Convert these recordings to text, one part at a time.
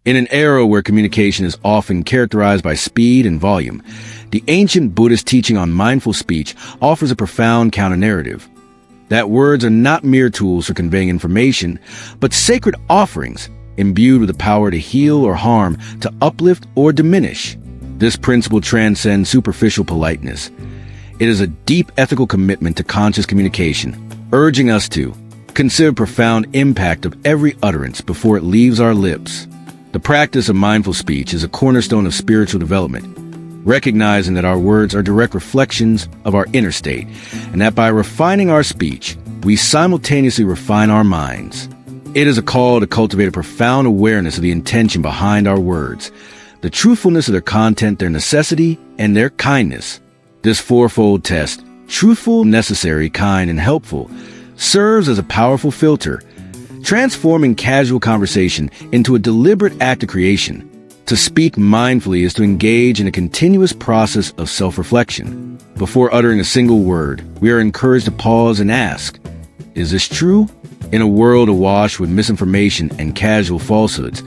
In an era where communication is often characterized by speed and volume, the ancient Buddhist teaching on mindful speech offers a profound counter-narrative. That words are not mere tools for conveying information, but sacred offerings imbued with the power to heal or harm, to uplift or diminish. This principle transcends superficial politeness. It is a deep ethical commitment to conscious communication, urging us to consider profound impact of every utterance before it leaves our lips. The practice of mindful speech is a cornerstone of spiritual development, recognizing that our words are direct reflections of our inner state, and that by refining our speech, we simultaneously refine our minds. It is a call to cultivate a profound awareness of the intention behind our words, the truthfulness of their content, their necessity, and their kindness. This fourfold test, truthful, necessary, kind, and helpful, serves as a powerful filter, transforming casual conversation into a deliberate act of creation. To speak mindfully is to engage in a continuous process of self-reflection. Before uttering a single word, we are encouraged to pause and ask, is this true? In a world awash with misinformation and casual falsehoods,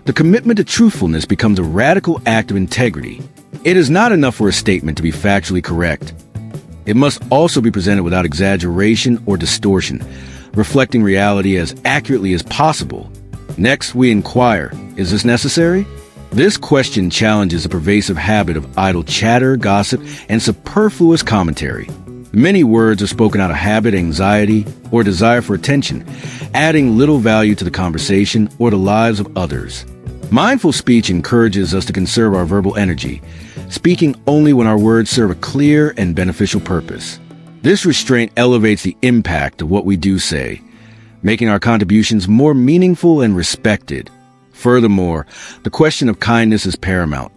the commitment to truthfulness becomes a radical act of integrity. It is not enough for a statement to be factually correct. It must also be presented without exaggeration or distortion, reflecting reality as accurately as possible. Next, we inquire, is this necessary? This question challenges a pervasive habit of idle chatter, gossip, and superfluous commentary. Many words are spoken out of habit, anxiety, or desire for attention, adding little value to the conversation or the lives of others. Mindful speech encourages us to conserve our verbal energy, speaking only when our words serve a clear and beneficial purpose. This restraint elevates the impact of what we do say, making our contributions more meaningful and respected. Furthermore, the question of kindness is paramount.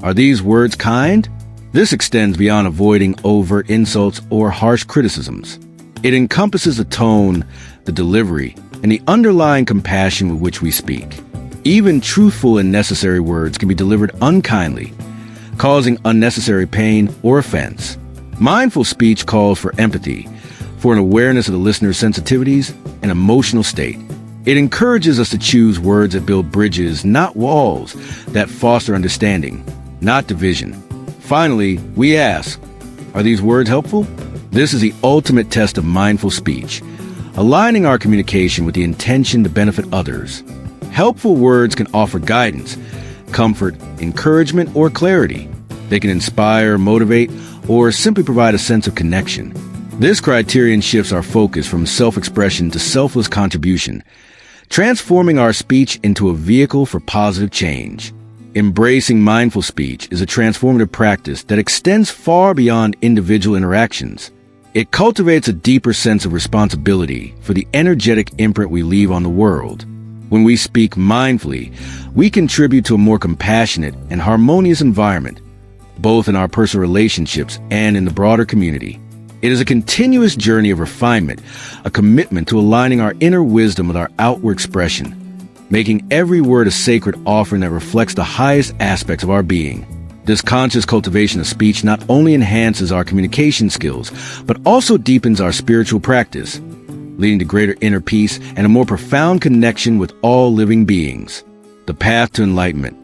Are these words kind? This extends beyond avoiding overt insults or harsh criticisms. It encompasses the tone, the delivery, and the underlying compassion with which we speak. Even truthful and necessary words can be delivered unkindly, causing unnecessary pain or offense. Mindful speech calls for empathy, for an awareness of the listener's sensitivities and emotional state. It encourages us to choose words that build bridges, not walls, that foster understanding, not division. Finally, we ask, are these words helpful? This is the ultimate test of mindful speech, aligning our communication with the intention to benefit others. Helpful words can offer guidance, comfort, encouragement, or clarity. They can inspire, motivate, or simply provide a sense of connection. This criterion shifts our focus from self-expression to selfless contribution, transforming our speech into a vehicle for positive change. Embracing mindful speech is a transformative practice that extends far beyond individual interactions. It cultivates a deeper sense of responsibility for the energetic imprint we leave on the world. When we speak mindfully, we contribute to a more compassionate and harmonious environment, both in our personal relationships and in the broader community. It is a continuous journey of refinement, a commitment to aligning our inner wisdom with our outward expression, making every word a sacred offering that reflects the highest aspects of our being. This conscious cultivation of speech not only enhances our communication skills, but also deepens our spiritual practice, leading to greater inner peace and a more profound connection with all living beings. The path to enlightenment.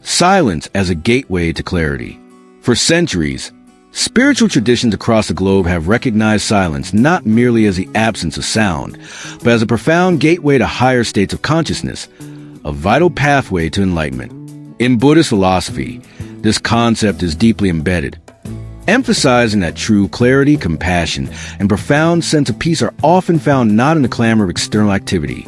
Silence as a gateway to clarity. For centuries, spiritual traditions across the globe have recognized silence not merely as the absence of sound, but as a profound gateway to higher states of consciousness, a vital pathway to enlightenment. In Buddhist philosophy, this concept is deeply embedded, emphasizing that true clarity, compassion, and profound sense of peace are often found not in the clamor of external activity,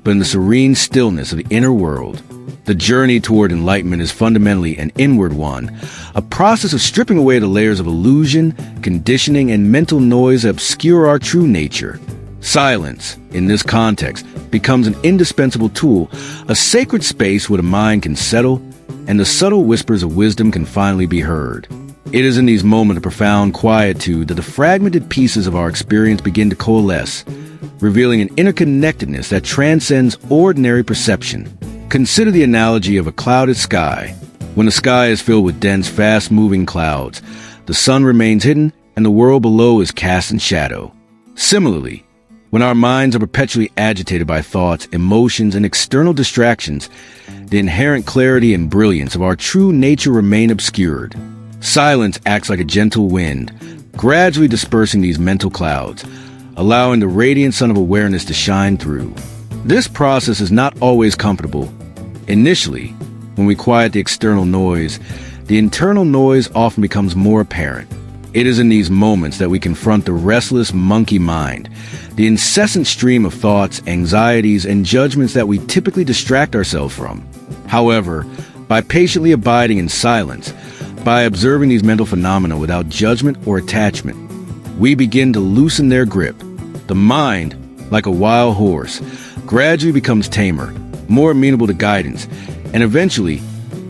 but in the serene stillness of the inner world. The journey toward enlightenment is fundamentally an inward one, a process of stripping away the layers of illusion, conditioning, and mental noise that obscure our true nature. Silence, in this context, becomes an indispensable tool, a sacred space where the mind can settle and the subtle whispers of wisdom can finally be heard. It is in these moments of profound quietude that the fragmented pieces of our experience begin to coalesce, revealing an interconnectedness that transcends ordinary perception. Consider the analogy of a clouded sky. When the sky is filled with dense, fast-moving clouds, the sun remains hidden and the world below is cast in shadow. Similarly, when our minds are perpetually agitated by thoughts, emotions, and external distractions, the inherent clarity and brilliance of our true nature remain obscured. Silence acts like a gentle wind, gradually dispersing these mental clouds, allowing the radiant sun of awareness to shine through. This process is not always comfortable. Initially, when we quiet the external noise, the internal noise often becomes more apparent. It is in these moments that we confront the restless monkey mind, the incessant stream of thoughts, anxieties, and judgments that we typically distract ourselves from. However, by patiently abiding in silence, by observing these mental phenomena without judgment or attachment, we begin to loosen their grip. The mind, like a wild horse, gradually becomes tamer, more amenable to guidance, and eventually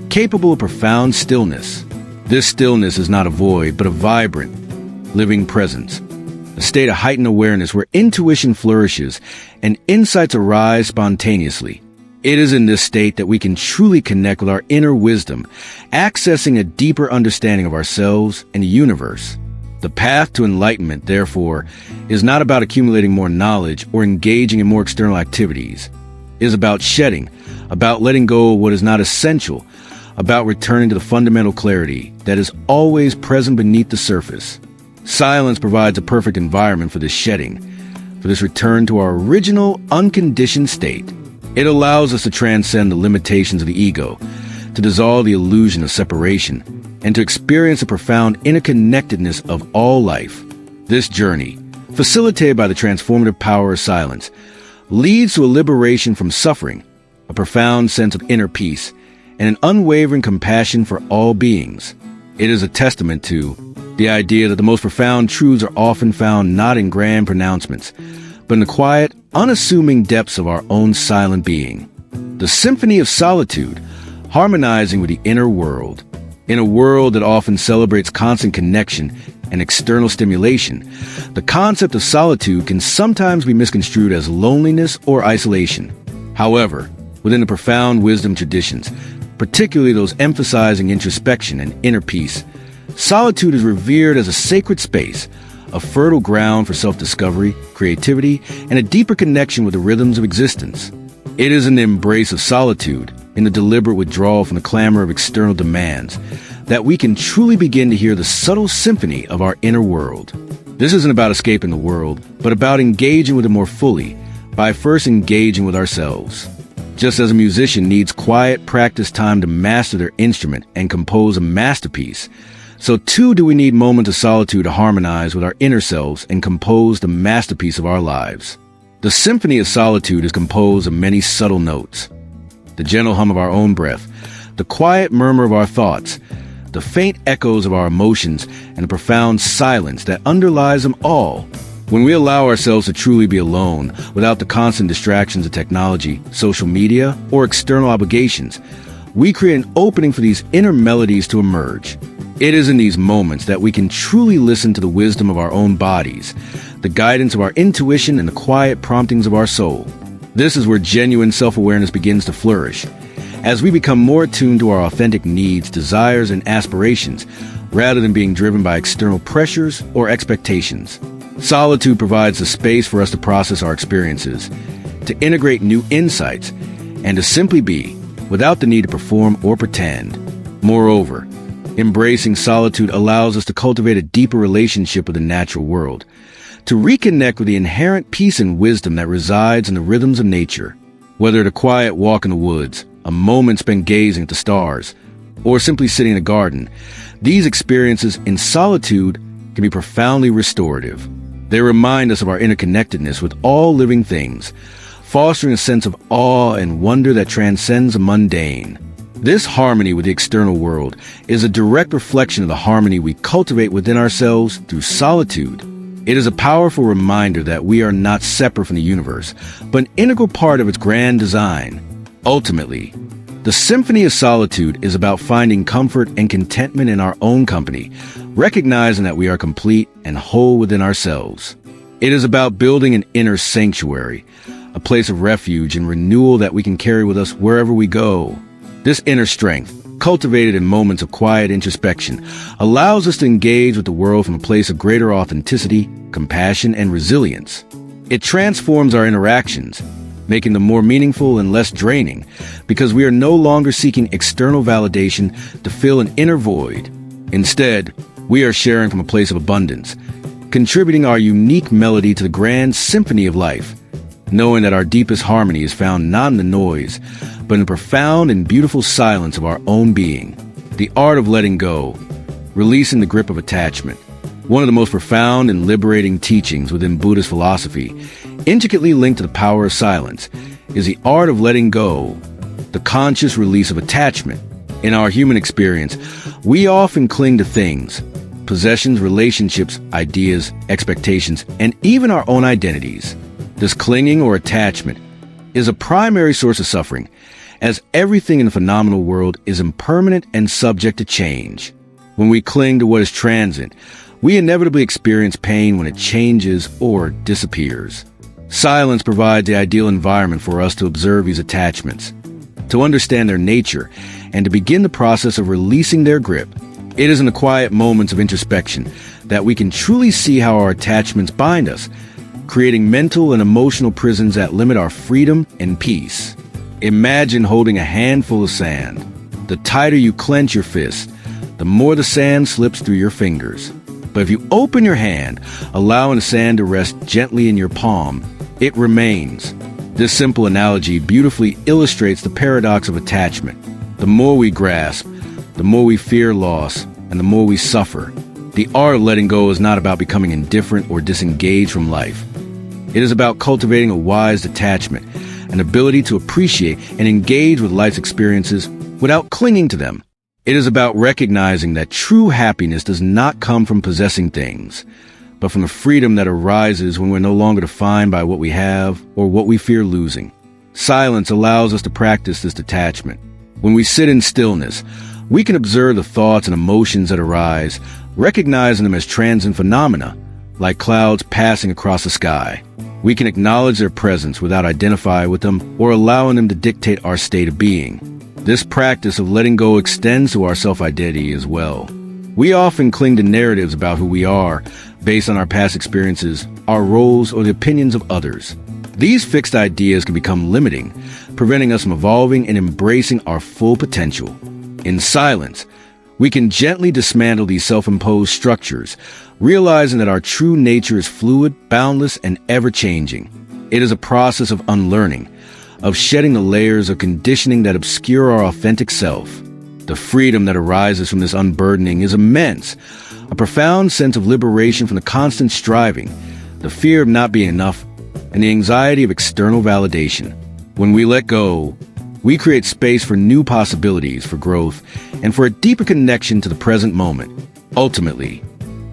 capable of profound stillness. This stillness is not a void, but a vibrant, living presence, a state of heightened awareness where intuition flourishes and insights arise spontaneously. It is in this state that we can truly connect with our inner wisdom, accessing a deeper understanding of ourselves and the universe. The path to enlightenment, therefore, is not about accumulating more knowledge or engaging in more external activities. It is about shedding, about letting go of what is not essential, about returning to the fundamental clarity that is always present beneath the surface. Silence provides a perfect environment for this shedding, for this return to our original, unconditioned state. It allows us to transcend the limitations of the ego, to dissolve the illusion of separation, and to experience the profound interconnectedness of all life. This journey, facilitated by the transformative power of silence, leads to a liberation from suffering, a profound sense of inner peace, and an unwavering compassion for all beings. It is a testament to the idea that the most profound truths are often found not in grand pronouncements, but in the quiet, unassuming depths of our own silent being. The symphony of solitude, harmonizing with the inner world. In a world that often celebrates constant connection and external stimulation, the concept of solitude can sometimes be misconstrued as loneliness or isolation. However, within the profound wisdom traditions, particularly those emphasizing introspection and inner peace, solitude is revered as a sacred space, a fertile ground for self-discovery, creativity, and a deeper connection with the rhythms of existence. It is in the embrace of solitude, in the deliberate withdrawal from the clamor of external demands, that we can truly begin to hear the subtle symphony of our inner world. This isn't about escaping the world, but about engaging with it more fully, by first engaging with ourselves. Just as a musician needs quiet practice time to master their instrument and compose a masterpiece, so too do we need moments of solitude to harmonize with our inner selves and compose the masterpiece of our lives. The symphony of solitude is composed of many subtle notes. The gentle hum of our own breath, the quiet murmur of our thoughts, the faint echoes of our emotions, and the profound silence that underlies them all. When we allow ourselves to truly be alone, without the constant distractions of technology, social media, or external obligations, we create an opening for these inner melodies to emerge. It is in these moments that we can truly listen to the wisdom of our own bodies, the guidance of our intuition, and the quiet promptings of our soul. This is where genuine self-awareness begins to flourish, as we become more attuned to our authentic needs, desires, and aspirations, rather than being driven by external pressures or expectations. Solitude provides the space for us to process our experiences, to integrate new insights, and to simply be, without the need to perform or pretend. Moreover, embracing solitude allows us to cultivate a deeper relationship with the natural world, to reconnect with the inherent peace and wisdom that resides in the rhythms of nature. Whether it's a quiet walk in the woods, a moment spent gazing at the stars, or simply sitting in a garden, these experiences in solitude can be profoundly restorative. They remind us of our interconnectedness with all living things, fostering a sense of awe and wonder that transcends the mundane. This harmony with the external world is a direct reflection of the harmony we cultivate within ourselves through solitude. It is a powerful reminder that we are not separate from the universe, but an integral part of its grand design. Ultimately, the symphony of solitude is about finding comfort and contentment in our own company, recognizing that we are complete and whole within ourselves. It is about building an inner sanctuary, a place of refuge and renewal that we can carry with us wherever we go. This inner strength, cultivated in moments of quiet introspection, allows us to engage with the world from a place of greater authenticity, compassion, and resilience. It transforms our interactions, making them more meaningful and less draining, because we are no longer seeking external validation to fill an inner void. Instead, we are sharing from a place of abundance, contributing our unique melody to the grand symphony of life, knowing that our deepest harmony is found not in the noise, but in the profound and beautiful silence of our own being. The art of letting go, releasing the grip of attachment. One of the most profound and liberating teachings within Buddhist philosophy, intricately linked to the power of silence, is the art of letting go, the conscious release of attachment. In our human experience, we often cling to things, possessions, relationships, ideas, expectations, and even our own identities. This clinging or attachment is a primary source of suffering, as everything in the phenomenal world is impermanent and subject to change. When we cling to what is transient, we inevitably experience pain when it changes or disappears. Silence provides the ideal environment for us to observe these attachments, to understand their nature, and to begin the process of releasing their grip. It is in the quiet moments of introspection that we can truly see how our attachments bind us, creating mental and emotional prisons that limit our freedom and peace. Imagine holding a handful of sand. The tighter you clench your fist, the more the sand slips through your fingers. But if you open your hand, allowing the sand to rest gently in your palm, it remains. This simple analogy beautifully illustrates the paradox of attachment. The more we grasp, the more we fear loss, and the more we suffer. The art of letting go is not about becoming indifferent or disengaged from life. It is about cultivating a wise detachment, an ability to appreciate and engage with life's experiences without clinging to them. It is about recognizing that true happiness does not come from possessing things, but from the freedom that arises when we're no longer defined by what we have or what we fear losing. Silence allows us to practice this detachment. When we sit in stillness, we can observe the thoughts and emotions that arise, recognizing them as transient phenomena, like clouds passing across the sky. We can acknowledge their presence without identifying with them or allowing them to dictate our state of being. This practice of letting go extends to our self-identity as well. We often cling to narratives about who we are based on our past experiences, our roles, or the opinions of others. These fixed ideas can become limiting, preventing us from evolving and embracing our full potential. In silence, we can gently dismantle these self-imposed structures, realizing that our true nature is fluid, boundless, and ever-changing. It is a process of unlearning, of shedding the layers of conditioning that obscure our authentic self. The freedom that arises from this unburdening is immense, a profound sense of liberation from the constant striving, the fear of not being enough, and the anxiety of external validation. When we let go, we create space for new possibilities, for growth, and for a deeper connection to the present moment. Ultimately,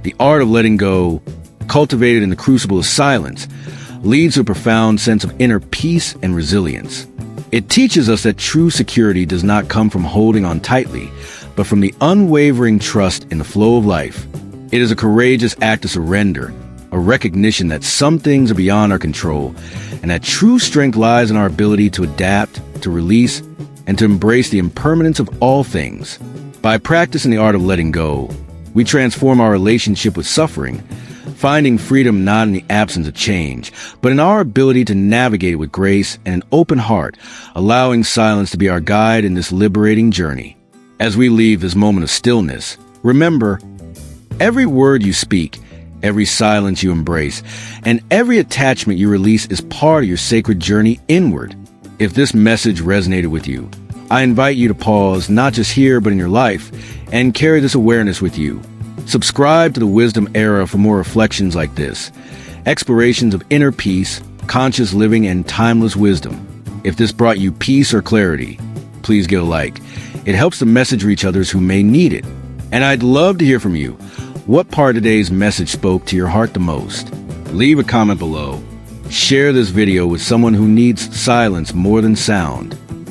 the art of letting go, cultivated in the crucible of silence, leads to a profound sense of inner peace and resilience. It teaches us that true security does not come from holding on tightly, but from the unwavering trust in the flow of life. It is a courageous act of surrender, a recognition that some things are beyond our control, and that true strength lies in our ability to adapt, to release, and to embrace the impermanence of all things. By practicing the art of letting go, we transform our relationship with suffering, finding freedom not in the absence of change, but in our ability to navigate with grace and an open heart, allowing silence to be our guide in this liberating journey. As we leave this moment of stillness, remember, every word you speak, every silence you embrace, and every attachment you release is part of your sacred journey inward. If this message resonated with you, I invite you to pause, not just here, but in your life, and carry this awareness with you. Subscribe to the Wisdom Era for more reflections like this, explorations of inner peace, conscious living, and timeless wisdom. If this brought you peace or clarity, please give a like. It helps the message reach others who may need it. And I'd love to hear from you. What part of today's message spoke to your heart the most? Leave a comment below. Share this video with someone who needs silence more than sound.